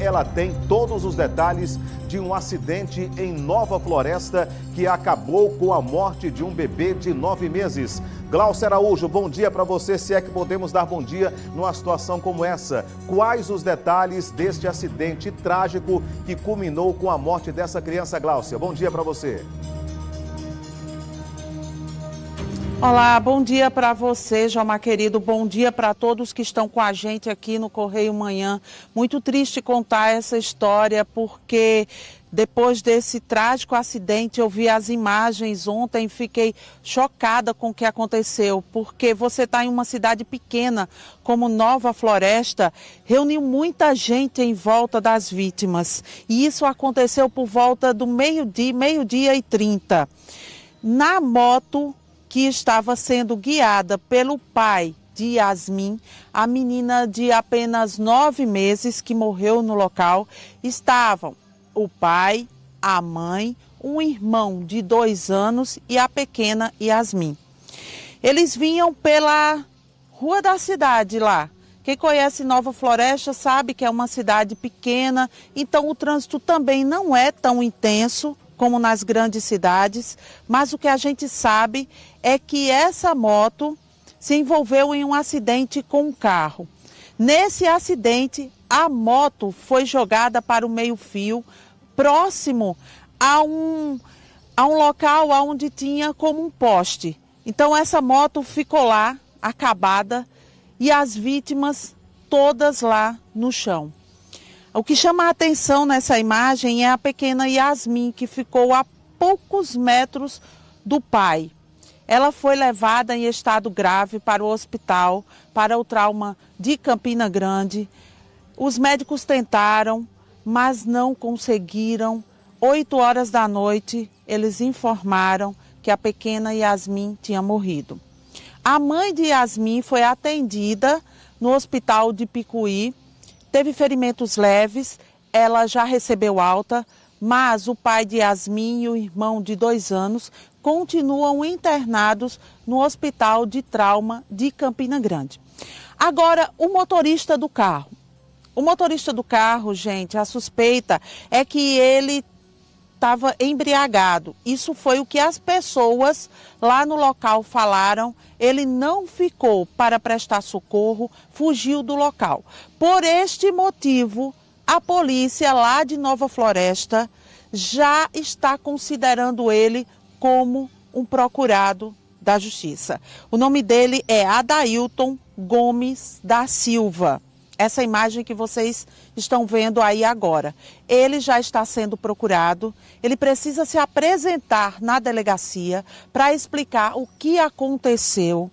ela tem todos os detalhes de um acidente em Nova Floresta que acabou com a morte de um bebê de 9 meses. Glaucia Araújo, bom dia para você, se é que podemos dar bom dia numa situação como essa. Quais os detalhes deste acidente trágico que culminou com a morte dessa criança, Glaucia? Bom dia para você. Olá, bom dia para você, Jomar querido, bom dia para todos que estão com a gente aqui no Correio Manhã. Muito triste contar essa história porque depois desse trágico acidente eu vi as imagens ontem e fiquei chocada com o que aconteceu, porque você está em uma cidade pequena como Nova Floresta, reuniu muita gente em volta das vítimas e isso aconteceu por volta do meio-dia e 30. Na moto que estava sendo guiada pelo pai de Yasmin, a menina de apenas 9 meses que morreu no local, estavam o pai, a mãe, um irmão de 2 anos e a pequena Yasmin. Eles vinham pela rua da cidade lá. Quem conhece Nova Floresta sabe que é uma cidade pequena, então o trânsito também não é tão intenso como nas grandes cidades, mas o que a gente sabe é que essa moto se envolveu em um acidente com um carro. Nesse acidente, a moto foi jogada para o meio-fio, próximo a um local onde tinha como um poste. Então essa moto ficou lá, acabada, e as vítimas todas lá no chão. O que chama a atenção nessa imagem é a pequena Yasmin, que ficou a poucos metros do pai. Ela foi levada em estado grave para o hospital, para o trauma de Campina Grande. Os médicos tentaram, mas não conseguiram. 8 horas da noite, eles informaram que a pequena Yasmin tinha morrido. A mãe de Yasmin foi atendida no hospital de Picuí, teve ferimentos leves, ela já recebeu alta, mas o pai de Yasmin e o irmão de 2 anos continuam internados no Hospital de Trauma de Campina Grande. Agora, o motorista do carro. O motorista do carro, gente, a suspeita é que ele estava embriagado. Isso foi o que as pessoas lá no local falaram. Ele não ficou para prestar socorro, fugiu do local. Por este motivo, a polícia lá de Nova Floresta já está considerando ele como um procurado da Justiça. O nome dele é Adailton Gomes da Silva. Essa imagem que vocês estão vendo aí agora. Ele já está sendo procurado, ele precisa se apresentar na delegacia para explicar o que aconteceu,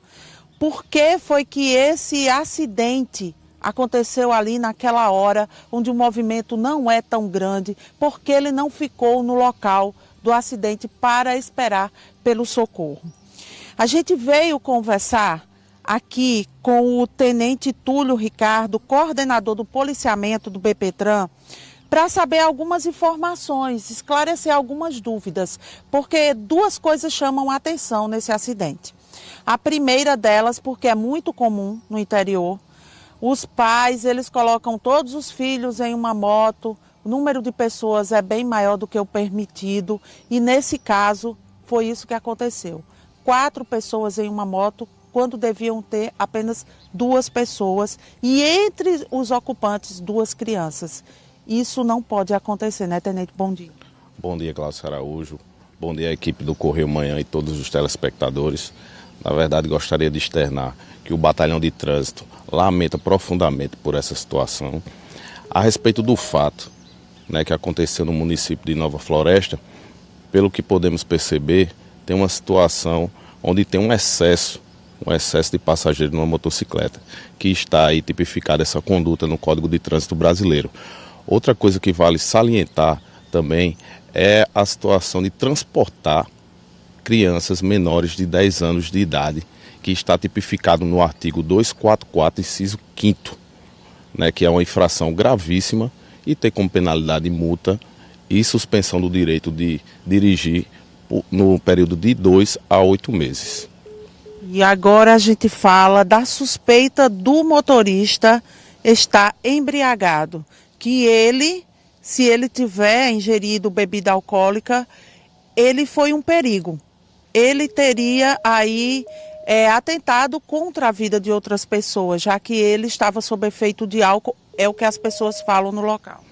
por que foi que esse acidente aconteceu ali naquela hora, onde o movimento não é tão grande, porque ele não ficou no local do acidente para esperar pelo socorro. A gente veio conversar aqui com o Tenente Túlio Ricardo, coordenador do policiamento do BPTran, para saber algumas informações, esclarecer algumas dúvidas, porque 2 coisas chamam a atenção nesse acidente. A primeira delas, porque é muito comum no interior, os pais, eles colocam todos os filhos em uma moto, o número de pessoas é bem maior do que o permitido e nesse caso foi isso que aconteceu. 4 pessoas em uma moto, quando deviam ter apenas 2 pessoas e entre os ocupantes 2 crianças. Isso não pode acontecer, né, Tenente? Bom dia. Bom dia, Glaucia Araújo. Bom dia, equipe do Correio Manhã e todos os telespectadores. Na verdade, gostaria de externar que o Batalhão de Trânsito lamenta profundamente por essa situação. A respeito do fato, né, que aconteceu no município de Nova Floresta, pelo que podemos perceber, tem uma situação onde tem um excesso de passageiros numa motocicleta, que está aí tipificada essa conduta no Código de Trânsito Brasileiro. Outra coisa que vale salientar também é a situação de transportar crianças menores de 10 anos de idade, que está tipificado no artigo 244, inciso 5º, né, que é uma infração gravíssima e tem como penalidade multa e suspensão do direito de dirigir no período de 2 a 8 meses. E agora a gente fala da suspeita do motorista estar embriagado. que ele, se ele tiver ingerido bebida alcoólica, ele foi um perigo. Ele teria aí atentado contra a vida de outras pessoas, já que ele estava sob efeito de álcool, é o que as pessoas falam no local.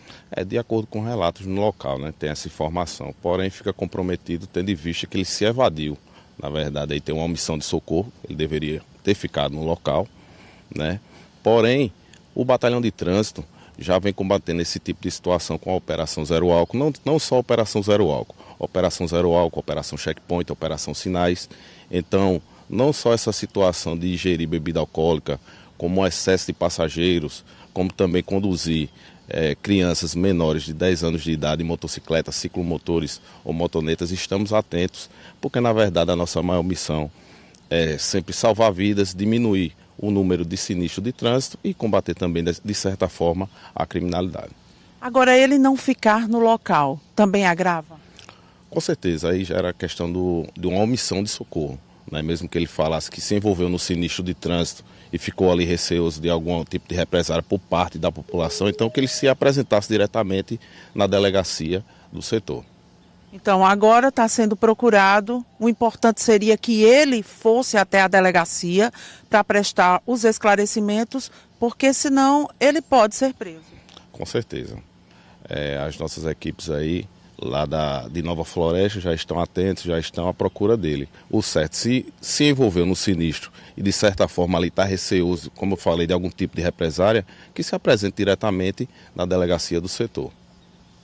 De acordo com relatos no local, né, tem essa informação. Porém, fica comprometido tendo em vista que ele se evadiu. Na verdade, aí tem uma omissão de socorro, ele deveria ter ficado no local, né? Porém, o batalhão de trânsito já vem combatendo esse tipo de situação com a Operação Zero Álcool, não só a Operação Zero Álcool, Operação Zero Álcool, Operação Checkpoint, Operação Sinais. Então, não só essa situação de ingerir bebida alcoólica, como o excesso de passageiros, como também conduzir crianças menores de 10 anos de idade em motocicletas, ciclomotores ou motonetas, estamos atentos, porque na verdade a nossa maior missão é sempre salvar vidas, diminuir o número de sinistros de trânsito e combater também, de certa forma, a criminalidade. Agora, ele não ficar no local também agrava? Com certeza, aí já era questão de uma omissão de socorro, né? Mesmo que ele falasse que se envolveu no sinistro de trânsito e ficou ali receoso de algum tipo de represália por parte da população, então que ele se apresentasse diretamente na delegacia do setor. Então, agora está sendo procurado, o importante seria que ele fosse até a delegacia para prestar os esclarecimentos, porque senão ele pode ser preso. Com certeza. As nossas equipes aí, lá de Nova Floresta, já estão atentos, já estão à procura dele. O certo, se envolveu no sinistro e de certa forma ali está receoso, como eu falei, de algum tipo de represária, que se apresente diretamente na delegacia do setor.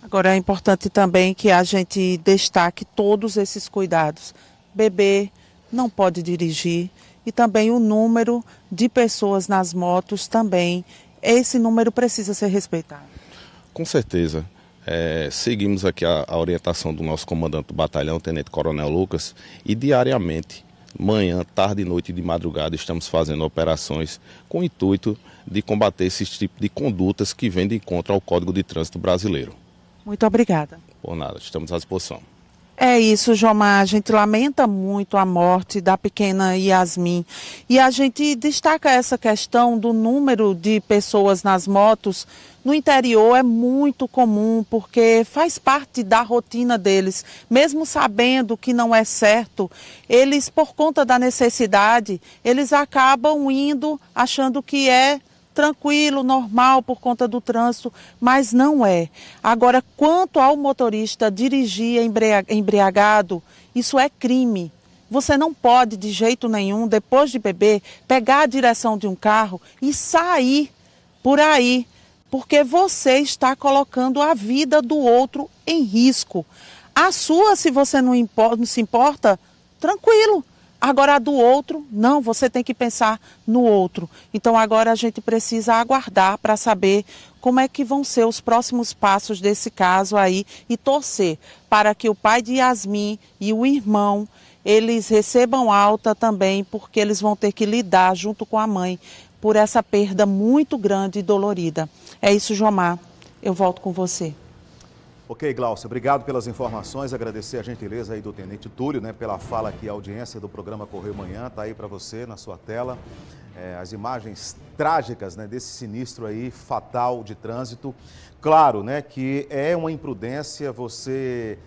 Agora é importante também que a gente destaque todos esses cuidados. Beber, não pode dirigir e também o número de pessoas nas motos também. Esse número precisa ser respeitado. Com certeza. Seguimos aqui a orientação do nosso comandante do batalhão, Tenente Coronel Lucas, e diariamente, manhã, tarde, noite e de madrugada, estamos fazendo operações com o intuito de combater esse tipo de condutas que vêm de encontro ao Código de Trânsito Brasileiro. Muito obrigada. Por nada, estamos à disposição. É isso, Jomar. A gente lamenta muito a morte da pequena Yasmin. E a gente destaca essa questão do número de pessoas nas motos. No interior é muito comum, porque faz parte da rotina deles. Mesmo sabendo que não é certo, eles, por conta da necessidade, eles acabam indo achando que é tranquilo, normal por conta do trânsito, mas não é. Agora, quanto ao motorista dirigir embriagado, isso é crime. Você não pode, de jeito nenhum, depois de beber, pegar a direção de um carro e sair por aí, porque você está colocando a vida do outro em risco. A sua, se você não se importa, tranquilo. Agora a do outro, não, você tem que pensar no outro. Então agora a gente precisa aguardar para saber como é que vão ser os próximos passos desse caso aí e torcer para que o pai de Yasmin e o irmão, eles recebam alta também, porque eles vão ter que lidar junto com a mãe por essa perda muito grande e dolorida. É isso, Jomar. Eu volto com você. Ok, Glaucia, obrigado pelas informações, agradecer a gentileza aí do Tenente Túlio, né, pela fala aqui, a audiência do programa Correio Manhã, tá aí para você na sua tela, as imagens trágicas, né, desse sinistro aí, fatal de trânsito. Claro, né, que é uma imprudência você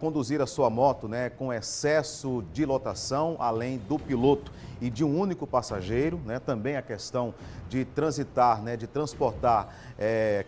conduzir a sua moto, né, com excesso de lotação, além do piloto e de um único passageiro, né, também a questão de transitar, né, de transportar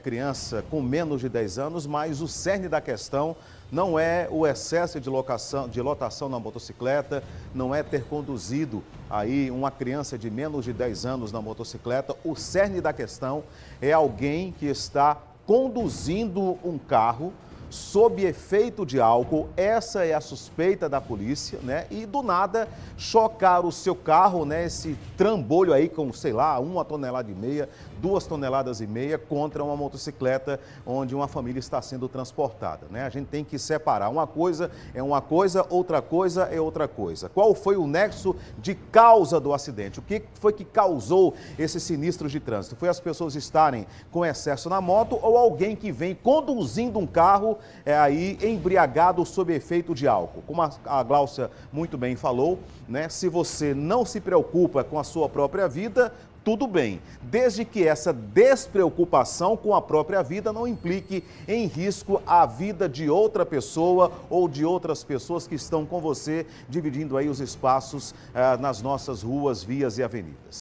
criança com menos de 10 anos, mas o cerne da questão não é o excesso de lotação na motocicleta, não é ter conduzido aí uma criança de menos de 10 anos na motocicleta. O cerne da questão é alguém que está conduzindo um carro sob efeito de álcool. Essa é a suspeita da polícia, né? E do nada chocar o seu carro, né? Esse trambolho aí com, sei lá, 1,5 toneladas, 2,5 toneladas contra uma motocicleta onde uma família está sendo transportada, né? A gente tem que separar. Uma coisa é uma coisa, outra coisa é outra coisa. Qual foi o nexo de causa do acidente? O que foi que causou esse sinistro de trânsito? Foi as pessoas estarem com excesso na moto ou alguém que vem conduzindo um carro aí embriagado sob efeito de álcool? Como a Glaucia muito bem falou, né? Se você não se preocupa com a sua própria vida, tudo bem, desde que essa despreocupação com a própria vida não implique em risco a vida de outra pessoa ou de outras pessoas que estão com você, dividindo aí os espaços nas nossas ruas, vias e avenidas.